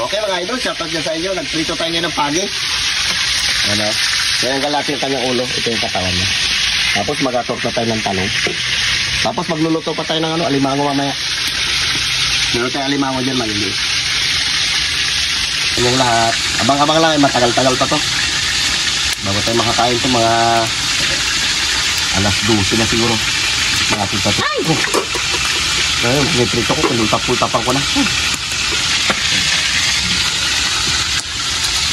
Okay mga idol, shoutout dyan sa inyo. Nagprito tayo ngayon ng pagi. Ano? Kaya ang galati yung kanyang ulo. Ito yung katawan niya. Tapos mag-atok na tayo ng talong. Tapos magluluto pa tayo ng ano, alimango mamaya. Meron tayo alimango dyan, maliliit. Yung lahat. Abang-abang lang, matagal-tagal pa to. Bago tayo makakain to, mga alas 12 na siguro. Mga tita to. Ngayon, piniprito ko, pinultap-pultapan ko na.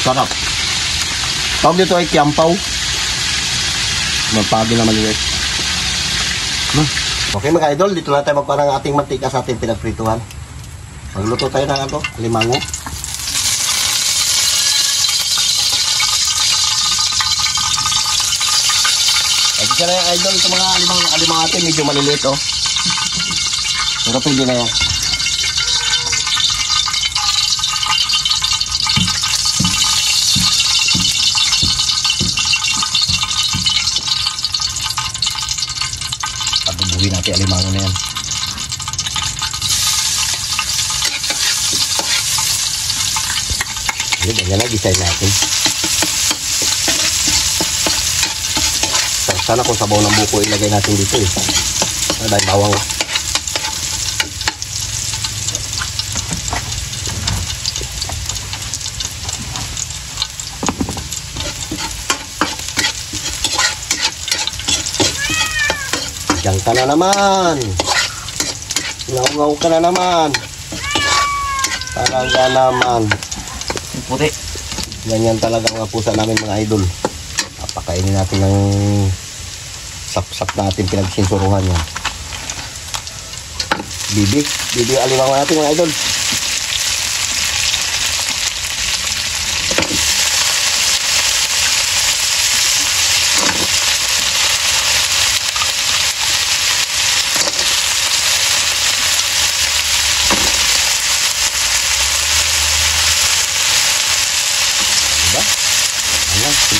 Sarap. Tawag dito ay kiampaw. Magpagi naman yun. Okay mga idol, dito na tayo magparang ating mantika sa ating pinagprituhan. Magluto tayo ng ano, limango. Kasi ka na yung idol, ito mga alimang atin, medyo maliliit oh. Pero pwede na yan. Pagbubuhin natin alimango na yan. Ini ganyan na, design natin. Sana kung sabaw ng buko ilagay natin dito eh. Dahil bawang. Diyan ka na naman. Ngaw-ngaw ka na naman. Talaga naman. Puti. Ganyan talaga ang pusa namin mga idol. Napakainin natin ng sap-sap natin pinagsinsuruhan yan. Bibi alimango natin mga idol.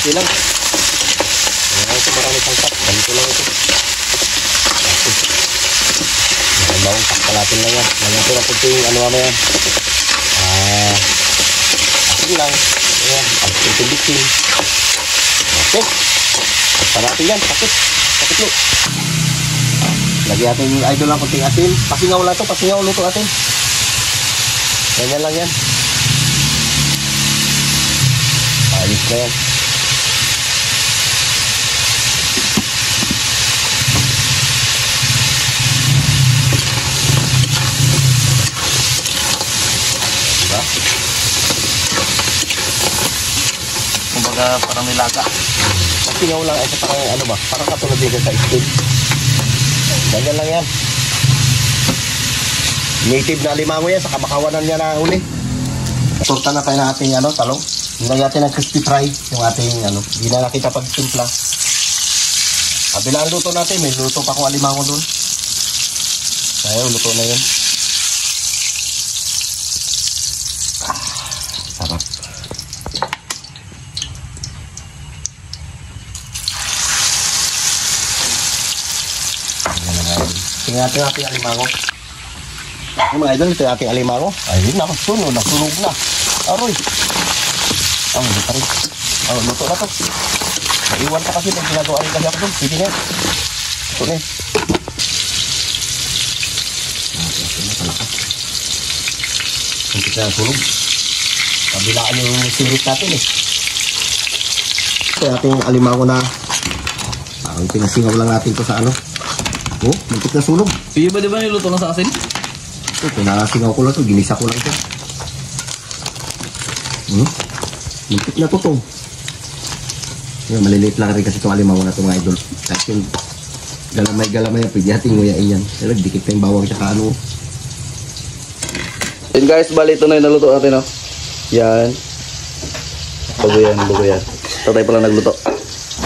Simple lang. Ayan ito, marami sangkap. Ganito lang ito. Bawang takpalatin lang yan. Ganyan ito lang ito yung ano mamaya. Asin lang. Ayan. Pagpitin-bitin. Okay. Parating yan. Sakit lo. Lagi natin yung idol lang kunting asin. Pasingaw lang ito. Pasingaw luto atin. Ganyan lang yan. Ayos na yan. Kumbaga parang nilaga. Pasingaw lang ay sa parang ano ba? Parang katulad din sa steak. Ganyan lang yan. Native na alimango yan sa kabakawanan niya na uli. Turta na tayo ng ating ano, talong. Hindi natin ng crispy fry yung ating ano. Hindi na nakita pag-simpla. Kabila ang luto natin. May luto pa kung alimango dun. Kaya luto na yun. Sarap. Tingnan natin ating alimango. Yung mga idol, ito yung ating alimango. Ayun na, sunog na. Aroy. Luto rin. Luto na to. Naiwan pa kasi nung ginagawa rin kasi ako dun. Sige nga. Luto na eh. Kuntik na ang sunog. Kabilaan yung sirit natin eh. Ito yung ating alimango na parang pinasingaw lang natin to sa ano. Oh, muntik na sunog. Sige ba diba niluto na sa asin? Ito, pinasingaw ko lang to. Ginisa ko lang to. Muntik na to to. Yung maliliit lang rin kasi itong alimango na ito mga idol. Kahit yung galamay-galamay pwede natin nguyain yan. Pero dikit na yung bawang tsaka ano. Yan guys, bali ito na yung naluto natin oh. Yan. Bago yan. Ito tayo pala nagluto.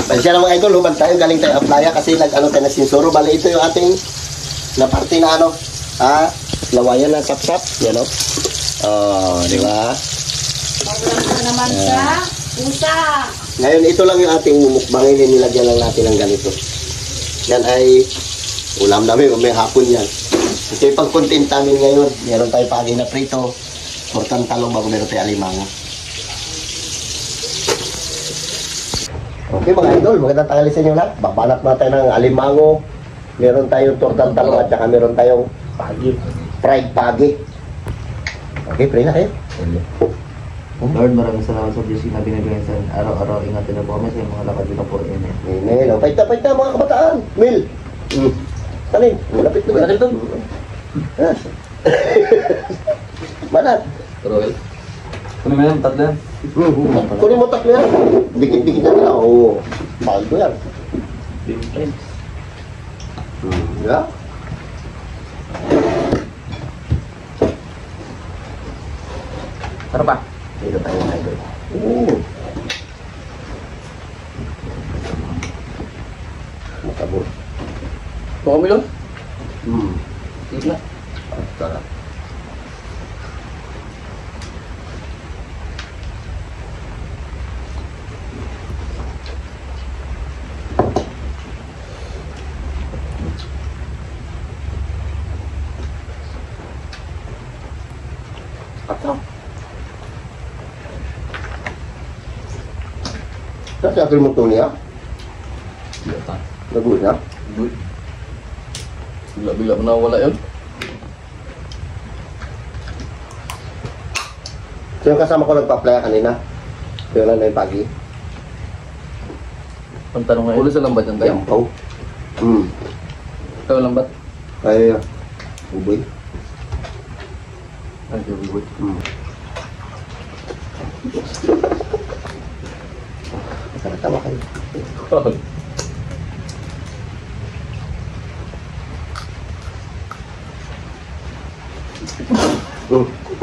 Pansya na mga idol, human tayo, galing tayo playa kasi nag-ano tayo na sinsuro. Bali ito yung ating na parte na ano, lawayan na sap-sap, yan o. Di ba? Maganda naman sa pusa. Ngayon, ito lang yung ating mumukbangin, nilagyan lang natin ng ganito. Yan ay ulam namin, may hapon yan. Ito yung pang-content namin ngayon. Meron tayo pagi na prito. Tortang talong bago meron tayo alimango. Okay mga idol, magandang tanghali sa inyo lahat. Babanat na tayo ng alimango. Meron tayong tortang talong at saka meron tayong fried pagi. Okay, pray na kayo. Lord, maraming salamat sa Diyos na binibigyan sa araw-araw. Ingatan na po kami sa mga lakad dito po. Amen. Amen. O, pahit na mga kabataan. Mil. Tanin, lapit na. Malaki ito. Yes. Banat. Roel. Kunin mo yan, tatlo yan. Kunin mo tatlo yan. Dikit-dikit na nila. Oo. Mahal ko yan. Big friends. Yeah. Sarap ba? Dito tayo mga idol. Oo. Masabot. Ito kami lang. Hmm. Sige na. Sarap. Atau kasi akhir mo ito niya? Iya tak. Lagu niya? Good. Bila-bila menawala yun. So yung kasama ko nagpa-playa kanina. Pero na yung pagi. Ang tanong ngayon. Ulo sa lambat yan tayo. Yampaw. Ikaw lambat. Ay, uboy. Ay, good. Nakakatawa kayo.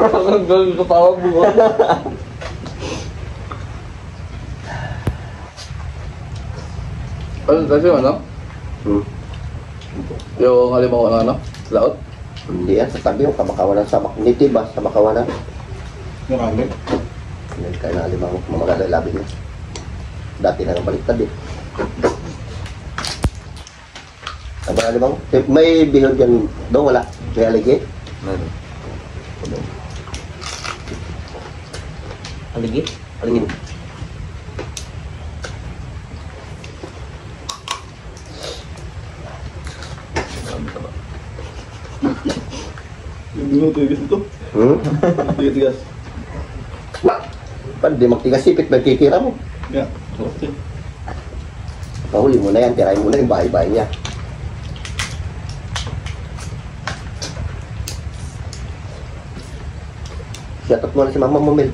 Ang galing sa tawag mo. Ano kasi ano? Yung halimaw ano? Laot? Hindi yan, sa tabi yung kamakawanan sa Niti ba? Sa makawanan. Marami. Hindi kayo na alimang mamagala labi niya. Dati na nga baliktad eh. Aba alimang, may bihod dyan doon, wala. May aligi. Meron. Aligit? Aligit. Yung tigas ito. Tigas. Paano di magtigas-sipit, magkikira mo. Ya, okay. Pahuli mo na yan, tirahin mo na yung bahay-bahay niya. Shoutout mo na si Mama Mamel.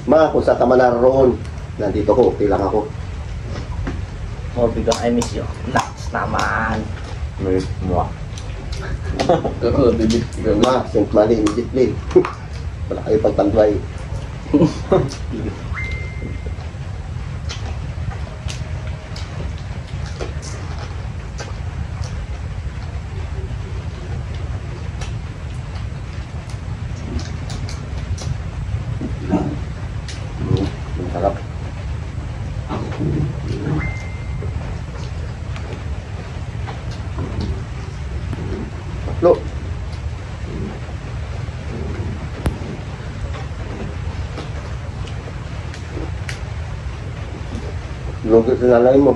Ma, kung saan ka man naroon, nandito ko, okay lang ako. Oh, bigang I miss you. Next naman. Miss mo. Pero bibit. Ma, send money immediately. Wala kayo pagtanduay. Sarap. Lo. Lugi sa nanay mo.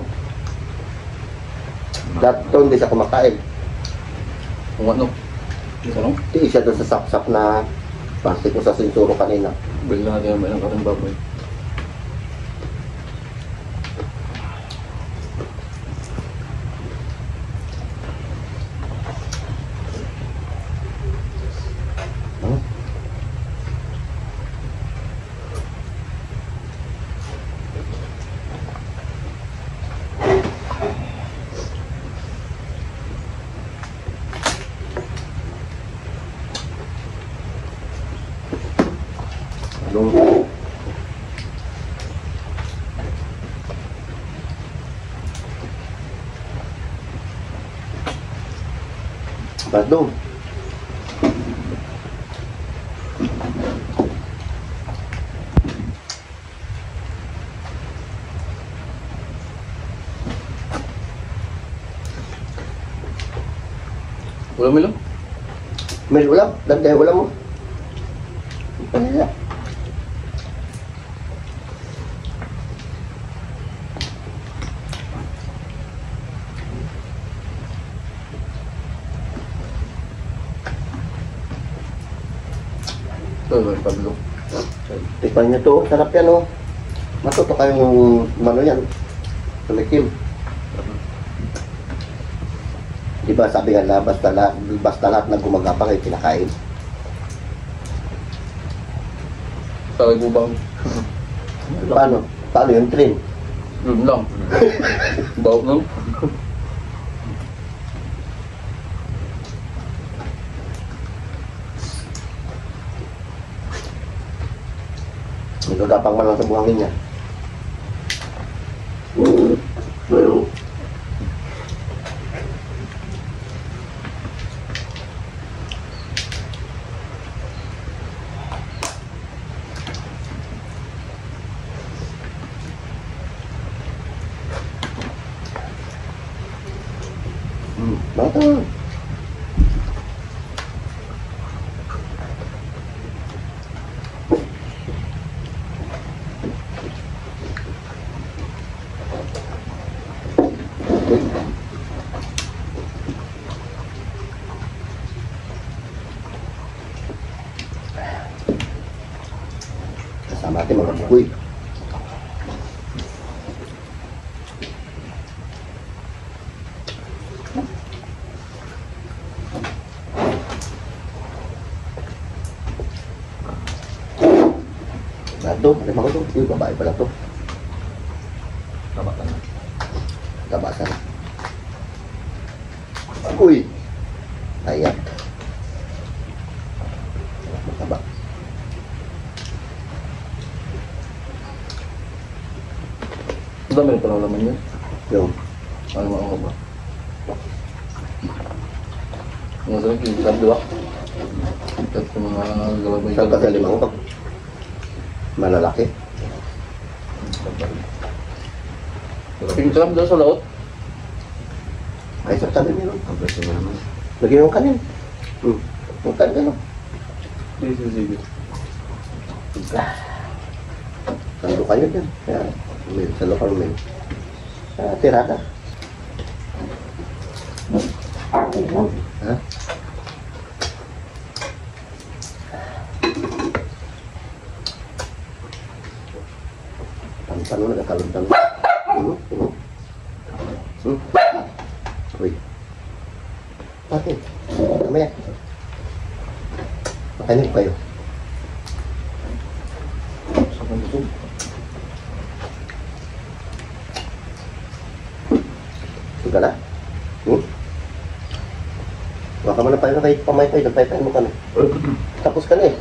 Dato hindi siya kumakain. Kung ano? Ano? Di siya doon sa sapsap na plastic ko sa sensuro kanina. Bigla natin yung may karang baboy. Dong. Dong. Ulam mo lang? May ulam, dagdag ulam mo. Kanila. Ito, paglo. Tikman niyo to. Sarap yan oh. Matuto kayong ano yan. Tumikim. Diba sabi nga na basta lahat ng gumagapang ay kinakain. Sa gubang. Paano? Paano yung train? Yun lang. Bawak lang. Nagagapang man lang sa buhangin niya. Bakit? Kasama natin mga bukoy. Ito, ada mga ito. Yung babae pala ito. Tama ka na. Tabasan. Uy! Ayan. Mataba. Ang dami rin pala laman yun. Yung. Ano maango ba? Ang sarap yung sarap, di ba? Ito yung mga galabay. Saan ka sa limang pag malalaki? Yung sarap daw sa laot. Ay, sa tabi nyo. Lagyan yung kanin. Yung kanin, ano? Sige. Sando kayo dyan. Kaya, sa lokal men. Tirada. Ha? Tantan mo, nagkakaluntan mo. Uy. Bakit? Mamaya. Makainip kayo. Sa kanto. Suga na? Baka mo na tayo na kahit pamaypay. Nagpaypay mo ka na. Tapos ka na eh.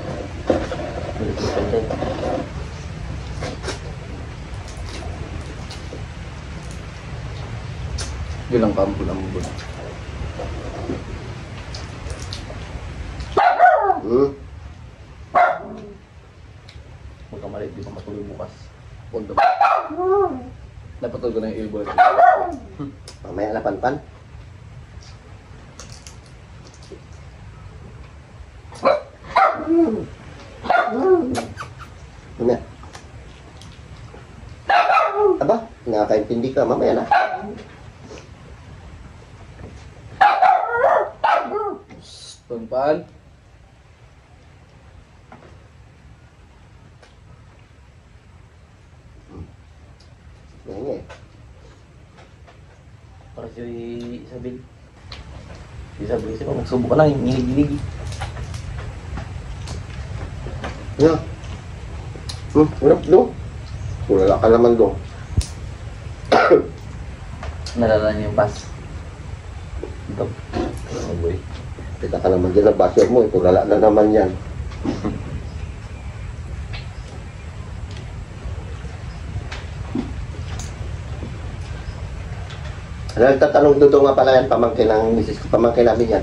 Bilang kampo lang mo ba? Huwag ka maliit, di pa matuloy bukas. Huwag na. Napatol ko na yung elbow. Mamaya na panpan. Mamaya. Aba, nakakaintindi ka. Mamaya na. Panpan. Yan nga eh. Para si Isabel. Si Isabel, siya magsubo ka lang, inig-inig. Yan. Hirap doon. Wala ka naman doon. Nalala niyo yung pass. Ito. Oh boy. Kita ka naman dyan ang basher mo. Ito lala na naman yan. Nagtatanong dito nga pala yan, pamangkin namin yan.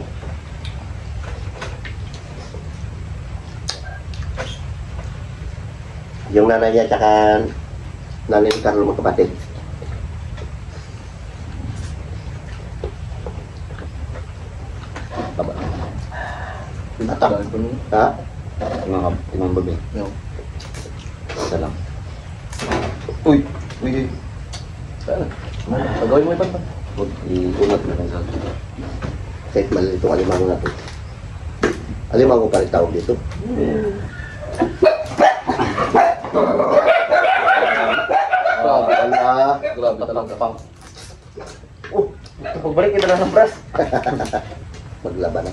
Yung nanay niya tsaka nanay ni Carlo magkapatid. Pinagdaan ko nun. Ha? Timang babi. No. Isa lang. Uy, uy. Saan? Pagawin mo ito pa. Huwag iunat mo lang sa... Kahit mali itong alimango natin. Alimango pa rin tawag dito. Grabe. Wala. Grabe talaga pang. Pagbalik kita na ng brass. Maglaba na.